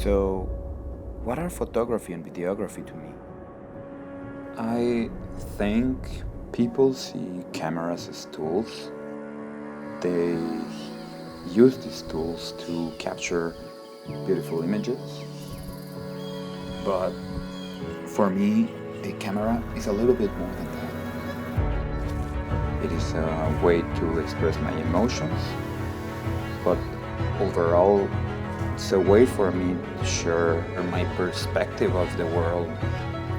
So, what are photography and videography to me? I think people see cameras as tools. They use these tools to capture beautiful images. But for me, a camera is a little bit more than that. It is a way to express my emotions, but overall, it's a way for me to share my perspective of the world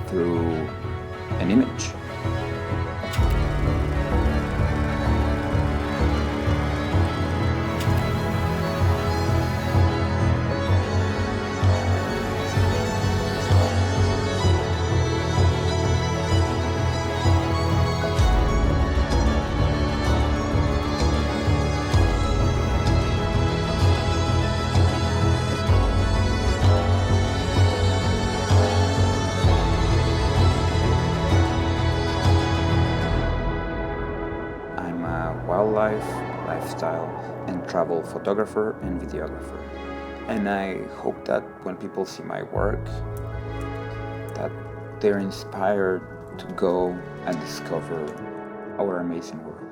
through an image. I'm a wildlife, lifestyle, and travel photographer and videographer. And I hope that when people see my work, that they're inspired to go and discover our amazing world.